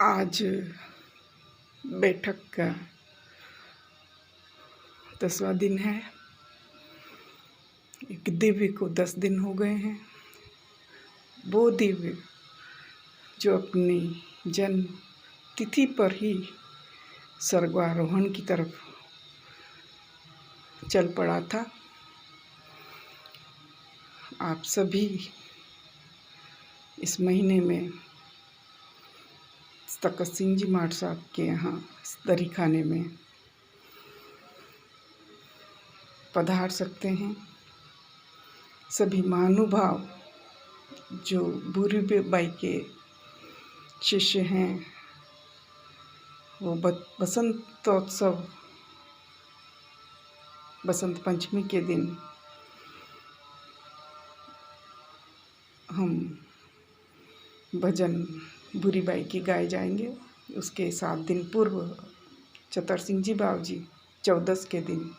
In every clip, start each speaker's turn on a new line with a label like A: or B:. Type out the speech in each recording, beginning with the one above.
A: आज बैठक का 10वां दिन है। एक दिव्य को 10 दिन हो गए हैं। वो दिव्य जो अपनी जन्म तिथि पर ही स्वर्गारोहण की तरफ चल पड़ा था। आप सभी इस महीने में तखत सिंह जी माट साहब के यहाँ दरी खाने में पधार सकते हैं। सभी महानुभाव जो भूरी बाई के शिष्य हैं वो बसंतोत्सव बसंत पंचमी के दिन हम भजन भूरी बाई की गाए जाएंगे। उसके 7 दिन पूर्व चतर सिंह जी बावजी 14 के दिन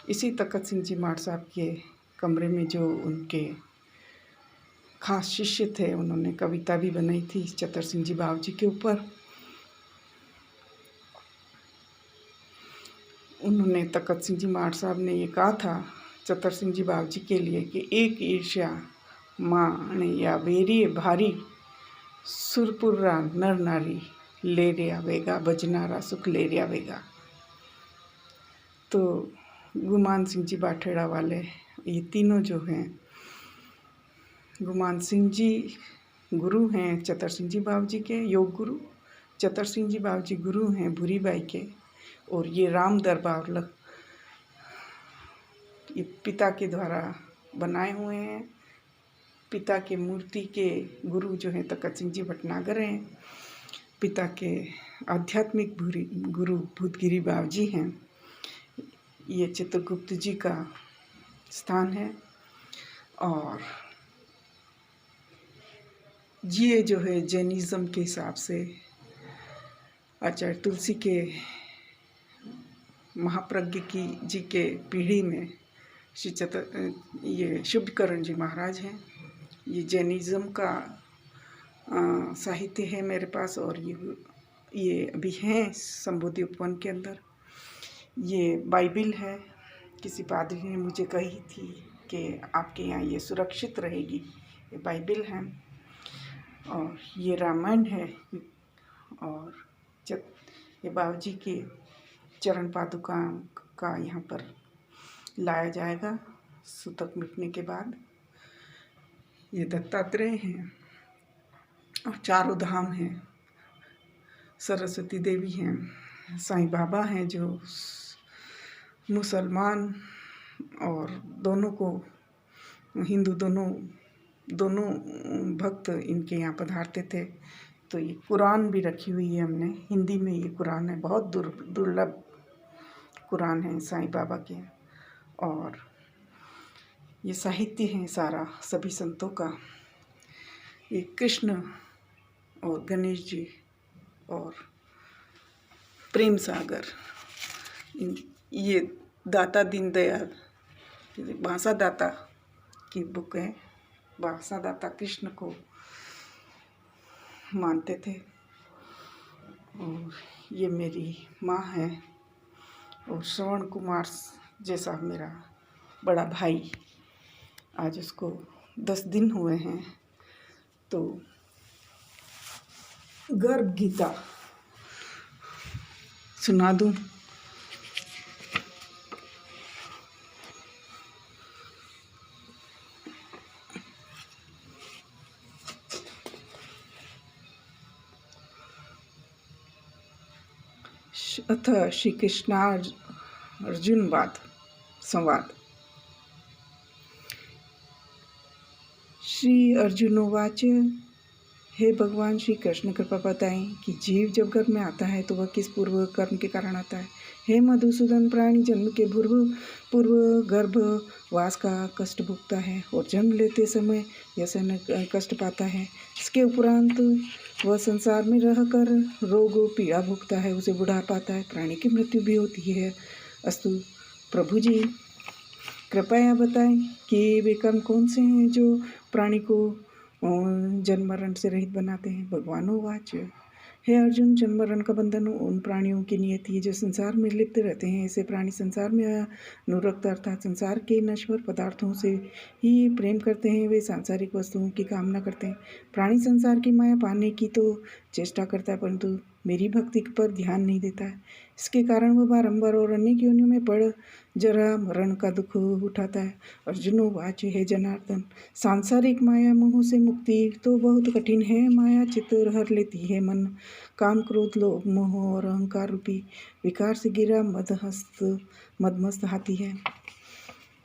A: इसी तखत सिंह जी माट साहब के कमरे में जो उनके खास शिष्य थे उन्होंने कविता भी बनाई थी चतर सिंह जी बावजी के ऊपर। उन्होंने तखत सिंह जी माट साहब ने ये कहा था चतर सिंह जी बावजी के लिए कि एक ईर्ष्या माण या वेरी भारी सुरपुरा नर नारी ले रे आवेगा भजनारा सुख ले रे आवेगा। तो गुमान सिंह जी बाठेड़ा वाले ये तीनों जो हैं, गुमान सिंह जी गुरु हैं चतर सिंह जी बावजी के योग गुरु, चतर सिंह जी बावजी गुरु हैं भूरी बाई के, और ये राम दरबार ये पिता के द्वारा बनाए हुए हैं। पिता के मूर्ति के गुरु जो हैं तखत सिंह जी भटनागर हैं। पिता के आध्यात्मिक गुरु भूतगिरी बावजी हैं। ये चित्रगुप्त जी का स्थान है। और ये जो है जैनिज़्म के हिसाब से आचार्य तुलसी के महाप्रज्ञ की जी के पीढ़ी में ये शुभकरण जी महाराज हैं। ये जैनिज़्म का साहित्य है मेरे पास, और ये अभी हैं संबोधि उपवन के अंदर। ये बाइबिल है। किसी पादरी ने मुझे कही थी कि आपके यहाँ ये सुरक्षित रहेगी। ये बाइबिल है। और ये रामायण है। और ये बाबूजी के चरण पादुका का यहाँ पर लाया जाएगा सूतक मिटने के बाद। ये दत्तात्रेय हैं और चारों धाम हैं। सरस्वती देवी हैं, साईं बाबा हैं जो मुसलमान और दोनों को हिंदू दोनों भक्त इनके यहाँ पधारते थे। तो ये कुरान भी रखी हुई है हमने, हिंदी में ये कुरान है, बहुत दुर्लभ कुरान है साईं बाबा के। और ये साहित्य है सारा सभी संतों का। ये कृष्ण और गणेश जी और प्रेम सागर, ये दाता दीनदयाल भाषा दाता की बुक है। भाषा दाता कृष्ण को मानते थे। और ये मेरी माँ है। और श्रवण कुमार जैसा मेरा बड़ा भाई, आज उसको 10 दिन हुए हैं। तो गर्भ गीता सुना दूँ? अथ श्री कृष्णार्जुन संवाद। श्री अर्जुनोवाच, हे भगवान श्री कृष्ण कृपा बताएं कि जीव जब गर्भ में आता है तो वह किस पूर्व कर्म के कारण आता है। हे मधुसूदन, प्राणी जन्म के पूर्व गर्भवास का कष्ट भुगता है और जन्म लेते समय व्यसन कष्ट पाता है। इसके उपरांत वह संसार में रहकर रोग पीड़ा भुगता है, उसे बुढ़ापा आता है, प्राणी की मृत्यु भी होती है। अस्तु प्रभु जी, कृपया बताएं कि वे कर्म कौन से हैं जो प्राणी को जन्म मरण से रहित बनाते हैं। भगवान वाच, हे अर्जुन, जन्म मरण का बंधन उन प्राणियों की नियति है जो संसार में लिप्त रहते हैं। ऐसे प्राणी संसार में अनुरक्त अर्थात संसार के नश्वर पदार्थों से ही प्रेम करते हैं। वे सांसारिक वस्तुओं की कामना करते हैं। प्राणी संसार की माया पाने की तो चेष्टा करता है, परंतु मेरी भक्ति पर ध्यान नहीं देता है। इसके कारण वह बारंबार और अनेक योनियों में पड़ जरा मरण का दुख उठाता है। अर्जुन वाच, हे जनार्दन, सांसारिक माया मोह से मुक्ति तो बहुत कठिन है। माया चित्त हर लेती है मन। काम, क्रोध, लोभ, मोह और अहंकार रूपी विकार से गिरा मदमस्त हाथी है।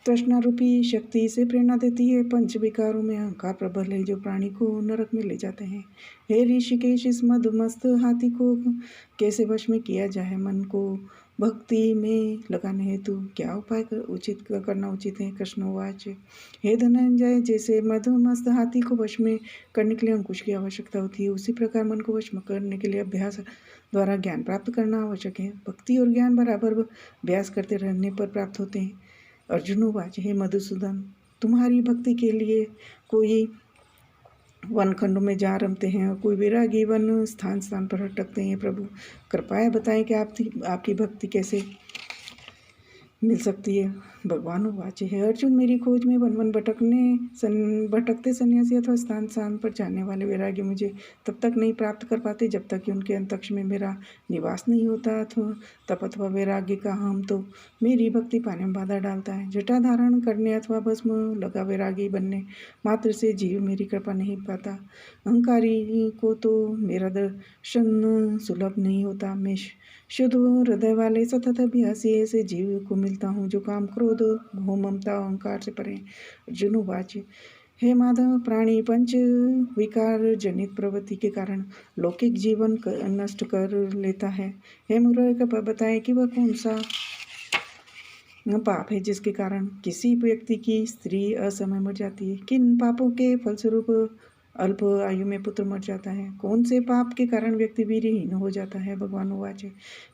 A: तृष्णा रूपी शक्ति से प्रेरणा देती है। पंच विकारों में अहंकार प्रबल है जो प्राणी को नरक में ले जाते हैं। हे ऋषिकेश, इस मदमस्त हाथी को कैसे वश में किया जाए? मन को भक्ति में लगाने हेतु क्या उपाय करना उचित है? कृष्णवाच, हे धनंजय, जैसे मदमस्त हाथी को वश में करने के लिए अंकुश की आवश्यकता होती है, उसी प्रकार मन को वश में करने के लिए अभ्यास द्वारा ज्ञान प्राप्त करना आवश्यक है। भक्ति और ज्ञान बराबर अभ्यास करते रहने पर प्राप्त होते हैं। अर्जुन वाच, हे मधुसूदन, तुम्हारी भक्ति के लिए कोई वन खंडों में जा रमते हैं और कोई वैरागी वन स्थान स्थान पर भटकते हैं। प्रभु, कृपया बताएं कि आपकी भक्ति कैसे मिल सकती है। भगवान वाचे, है अर्जुन, मेरी खोज में वन वन भटकते सन्यासी अथवा स्थान स्थान पर जाने वाले वैरागी मुझे तब तक नहीं प्राप्त कर पाते जब तक कि उनके अंतरिक्ष में मेरा निवास नहीं होता। अथवा तप अथवा वैराग्य का हम तो मेरी भक्ति पाने में बाधा डालता है। जटा धारण करने अथवा भस्म लगा वैरागी बनने मात्र से जीव मेरी कृपा नहीं पाता। अहंकारी को तो मेरा दर्शन सुलभ नहीं होता। मैं शुद्ध हृदय वाले सतत अभ्यासी ऐसे जीव को मिलता हूँ जो काम, क्रोध, मोह, ममता, अहंकार से परे। अर्जुन वाच, हे माधव, प्राणी पंच विकार जनित प्रवृत्ति के कारण लौकिक जीवन नष्ट कर लेता है। हे मुरय, कृपया बताएं कि वह कौन सा पाप है जिसके कारण किसी व्यक्ति की स्त्री असमय मर जाती है? किन पापों के फलस्वरूप अल्प आयु में पुत्र मर जाता है? कौन से पाप के कारण व्यक्ति वीर्यहीन हो जाता है? भगवान वाच,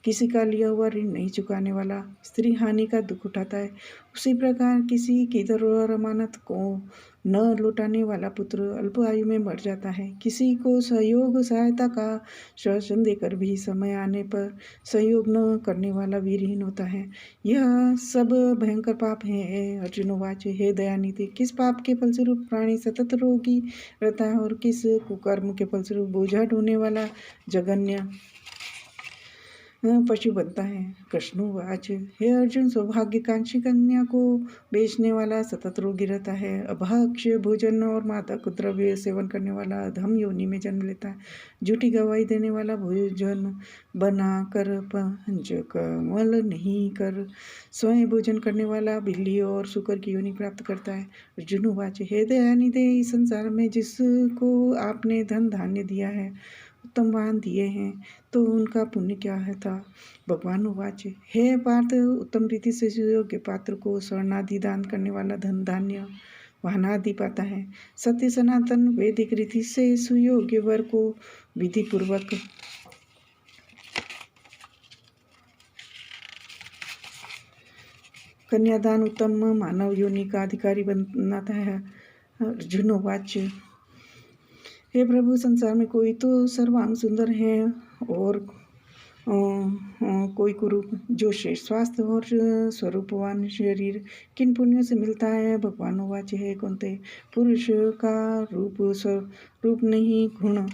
A: किसी का लिया हुआ ऋण नहीं चुकाने वाला स्त्री हानि का दुख उठाता है, उसी प्रकार किसी की धरोहर अमानत को न लौटाने वाला पुत्र अल्प आयु में मर जाता है। किसी को सहयोग सहायता का श्वासन देकर भी समय आने पर सहयोग न करने वाला वीरहीन होता है। यह सब भयंकर पाप है। अर्जुन वाच, हे दयानिधि, किस पाप के फलस्वरूप प्राणी सतत रोगी रहता है और किस कुकर्म के फलस्वरूप बोझा ढोने वाला जघन्य पशु बनता है? कृष्णवाच, हे अर्जुन, सौभाग्यकांक्षी कन्या को बेचने वाला सतत रोगी रहता है। अभक्ष्य भोजन और मादक द्रव्य सेवन करने वाला अधम योनि में जन्म लेता है। झूठी गवाही देने वाला भोजन बना कर पंचकमल नहीं कर स्वयं भोजन करने वाला बिल्ली और शुकर की योनि प्राप्त करता है। अर्जुन वाच, हे दयानिधे, इस संसार में जिसको आपने धन धान्य दिया है, उत्तम वाहन दिए हैं, तो उनका पुण्य क्या है था? भगवान वाच, हे पार्थ, उत्तम रीति से सुयोग्य पात्र को स्वर्णादि दान करने वाला धन धान्य वाहन आदि पाता है। सत्य सनातन वैदिक रीति से सुयोग्य वर को विधि पूर्वक कन्यादान उत्तम मानव योनि का अधिकारी बनाता है। अर्जुन वाच, हे प्रभु, संसार में कोई तो सर्वांग सुंदर है और कोई कुरूप, जो श्रेष्ठ स्वास्थ्य और स्वरूपवान शरीर किन पुण्यों से मिलता है? भगवान वाच, है कौनते पुरुष का रूप स्वरूप नहीं गुण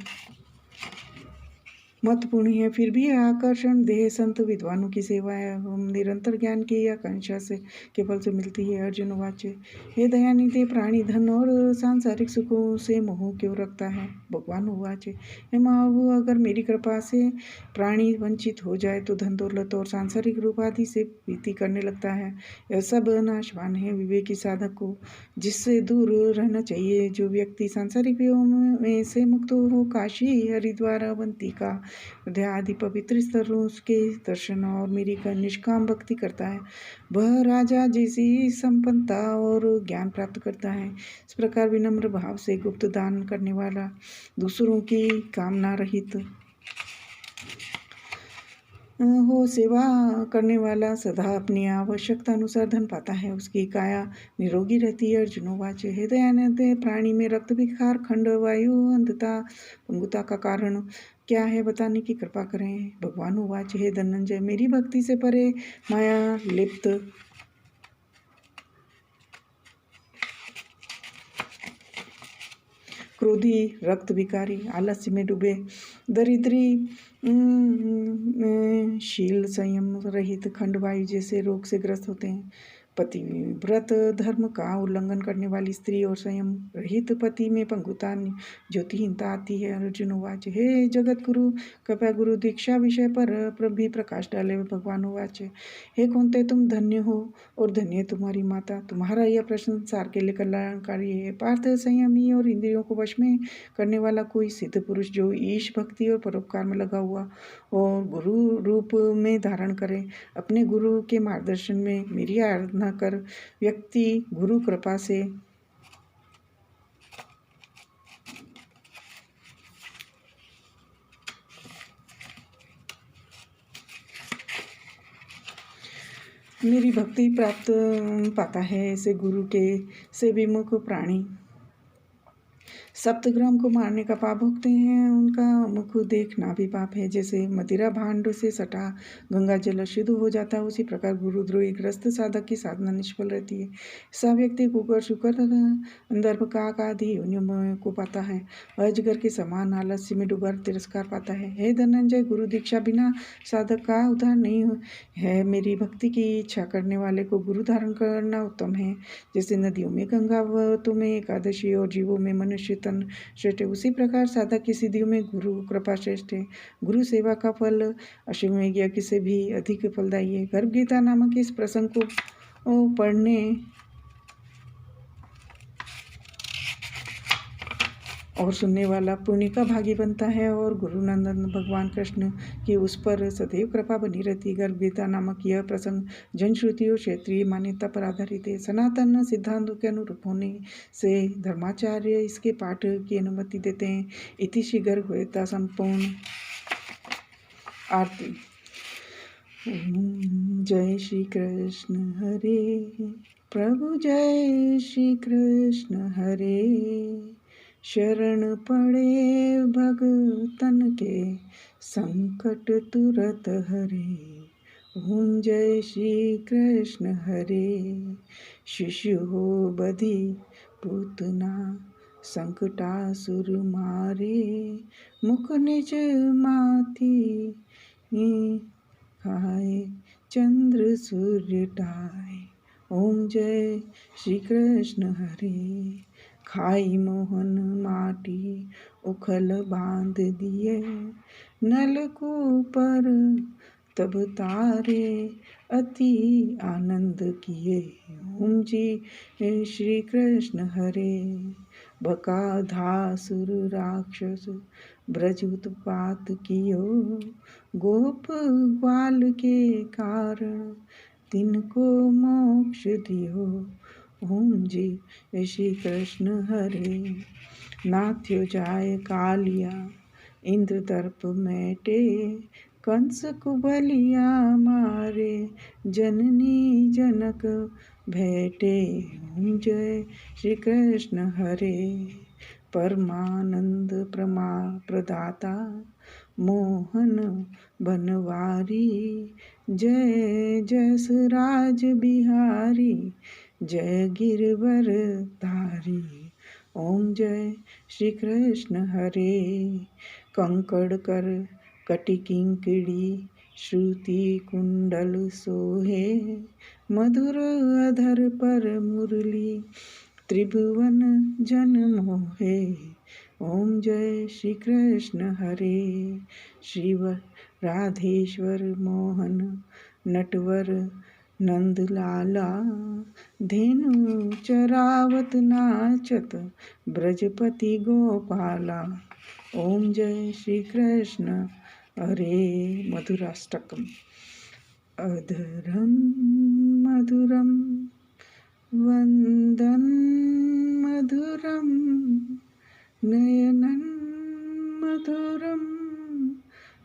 A: मत पुण्य है, फिर भी आकर्षण देह संत विद्वानों की सेवा एवं निरंतर ज्ञान की आकांक्षा से के फल से मिलती है। अर्जुन वाच, हे दयानिधि, प्राणी धन और सांसारिक सुखों से मोह क्यों रखता है? भगवान वाच, हे महाबू, अगर मेरी कृपा से प्राणी वंचित हो जाए तो धन दौलत और सांसारिक रूप आदि से प्रीति करने लगता है। यह सब नाशवान है। विवेकी साधक को जिससे दूर रहना चाहिए। जो व्यक्ति सांसारिक वियों में से मुक्त हो काशी, हरिद्वार, अवंतिका आदि पवित्र स्थलों के दर्शन और मेरी का निष्काम भक्ति करता है, वह राजा जैसी संपन्नता और ज्ञान प्राप्त करता है। इस प्रकार विनम्र भाव से गुप्त दान करने वाला, दूसरों की कामना रहित हो सेवा करने वाला सदा अपनी आवश्यकता अनुसार धन पाता है, उसकी काया निरोगी रहती है। अर्जुनोवाच हे दयानंद, प्राणी में रक्त विकार, खंड, वायु, अंधता, पंगुता का कारण क्या है, बताने की कृपा करें। भगवान उवाच हे धनंजय, मेरी भक्ति से परे माया लिप्त क्रोधी, रक्त विकारी, आलस्य में डूबे, दरिद्री, शील संयम रहित, खंड वायु जैसे रोग से ग्रस्त होते हैं। पतिव्रत धर्म का उल्लंघन करने वाली स्त्री और संयम रहित पति में पंगुता ज्योतिहीनता आती है। अर्जुन उवाच हे जगत गुरु, कृपया गुरु दीक्षा विषय पर भी प्रकाश डाले। भगवान उवाच हे कुंते, तुम धन्य हो और धन्य है तुम्हारी माता, तुम्हारा यह प्रश्न संसार के लिए कल्याणकारी है। पार्थ, संयमी और इंद्रियों को वश में करने वाला कोई सिद्ध पुरुष जो ईश भक्ति और परोपकार में लगा हुआ और गुरु रूप में धारण करे, अपने गुरु के मार्गदर्शन में मेरी आराधना कर व्यक्ति गुरु कृपा से मेरी भक्ति प्राप्त पाता है। ऐसे गुरु के से विमुख प्राणी सप्तग्राम को मारने का पाप भोगते हैं, उनका मुख देखना भी पाप है। जैसे मदिरा भांड से सटा गंगा जल अशुद्ध हो जाता है, उसी प्रकार गुरुद्रोही ग्रस्त साधक की साधना निष्फल रहती है। ऐसा व्यक्ति कुकर, शुकर, अंदर्भ, काक आदि योनियों को पाता है, अजगर के समान आलस्य में डूबा तिरस्कार पाता है। हे धनंजय, गुरु दीक्षा बिना साधक का उद्धार नहीं है। मेरी भक्ति की इच्छा करने वाले को गुरु धारण करना उत्तम है। जैसे नदियों में गंगा, व्रतों में एकादशी और जीवों में मनुष्य तन श्रेष्ठ है, उसी प्रकार साधक की सिद्धियों में गुरु कृपा श्रेष्ठ है। गुरु सेवा का फल अश्वमेध यज्ञ से भी अधिक फलदायी है। गर्भ गीता नामक इस प्रसंग को पढ़ने और सुनने वाला पुण्य का भागी बनता है और गुरु नंदन भगवान कृष्ण की उस पर सदैव कृपा बनी रहती है। गर्भ गीता नामक यह प्रसंग जनश्रुति और क्षेत्रीय मान्यता पर आधारित है। सनातन सिद्धांतों के अनुरूप होने से धर्माचार्य इसके पाठ की अनुमति देते हैं। इति श्री गर्भ गीता संपूर्ण आरती। जय श्री कृष्ण हरे प्रभु, जय श्री कृष्ण हरे, शरण पड़े भगतन के संकट तुरत हरे। ओम जय श्री कृष्ण हरे, शिशु हो बधि पूतना, संकटासुर मारे, मुख निज माथि खाए, चंद्र सूर्य टाए। ओम जय श्री कृष्ण हरे, खाई मोहन माटी, उखल बांध दिए, नलकूपर तब तारे, अति आनंद किए। ओम जी श्री कृष्ण हरे, बकाधासुर राक्षस ब्रज उत्पात कियो, गोप ग्वाल के कारण तिनको मोक्ष दियो। ओम जी श्री कृष्ण हरे, नाथ्यो जाय कालिया, इंद्र दर्प मैटे, कंस कुबलिया मारे, जननी जनक भेटे। ओम जय श्री कृष्ण हरे, परमानंद प्रदाता, मोहन बनवारी, जय जसराज बिहारी, जय गिरवर धारी। ओम जय श्री कृष्ण हरे, कंकड़ कर कटि किंकिणी, श्रुति कुंडल सोहे, मधुर अधर पर मुरली, त्रिभुवन जन मोहे। ओम जय श्री कृष्ण हरे, शिव राधेश्वर मोहन नटवर नंदलाला, धेनु चरावत नाचत ब्रजपति गोपाला। ओम जय श्री कृष्ण हरे। मधुराष्टकम। अधरम मधुरम वंदन मधुरम, नयनं मधुरम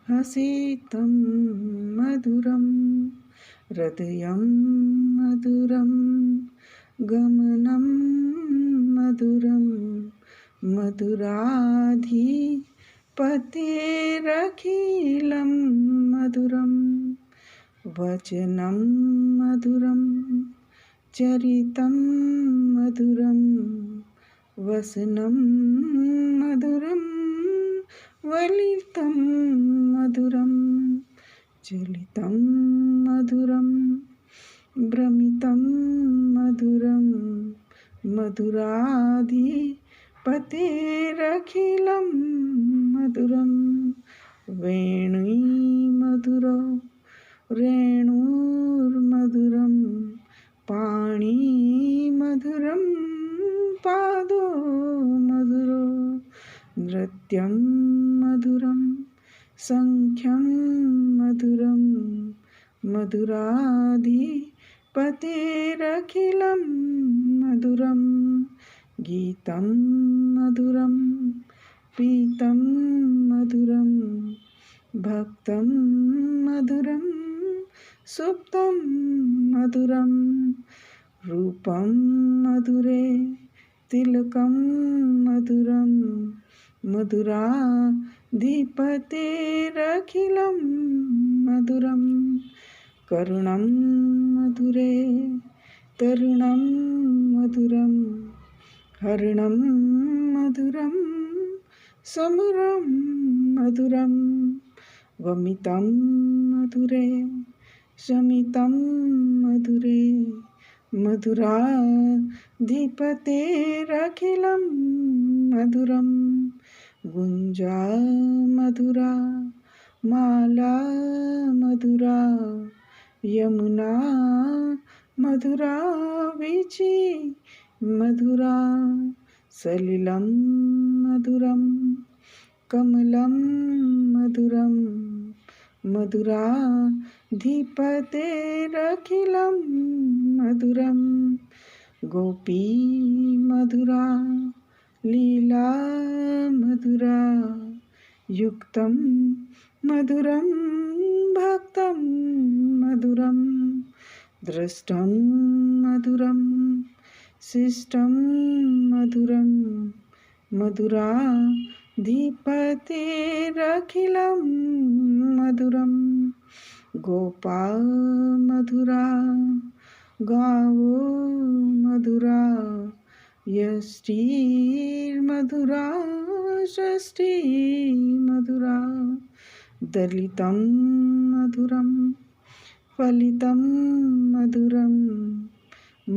A: हसितं मधुरं हृदयं मधुरं गमनं मधुरं मधुराधिपतेरखिलं मधुरं वचनं मधुरं चरितं मधुरं वसनं मधुरं वलितं मधुरं चलितं मधुरं भ्रमितं मधुरं मधुराधिपतेरखिलं मधुरं वेणुमधुरो रेणुर्मधुरं पाणिमधुरं पादो मधुरो नृत्यं मधुरं सङ्ख्यं मधुरं मधुराधिपतेरखिलं मधुरं गीतं मधुरं पीतं मधुरं भक्तं मधुरं सुप्तं मधुरं रूपं मधुरे तिलकं मधुरं मधुराधिपतेरखिलं मधुरं करुणं मधुरे तरुणं मधुरं हरिणं मधुरं समुरं मधुरं वमितं मधुरे शमितं मधुरे मधुराधिपतेरखिलं मधुरं गुञ्जा मधुरा माला मधुरा यमुना मधुरा वीची मधुरा सलिलं मधुरं कमलं मधुरं मधुराधिपतेरखिलं मधुरं गोपी मधुरा लीला मधुरा युक्तं मधुरं भक्तं मधुरं दृष्टं मधुरं शिष्टं मधुरं मधुराधिपतेरखिलं मधुरं गोपा मधुरा गावो मधुरा यष्टिर्मधुरा षष्ठी मधुरा दलितं मधुरं फलितं मधुरं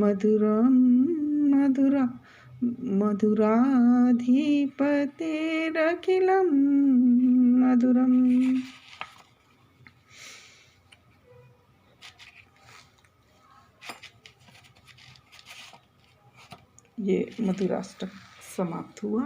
A: मधुरं मधुरा मधुराधिपतेरखिलं मधुरम्। ये मधुराष्टक समाप्त हुआ।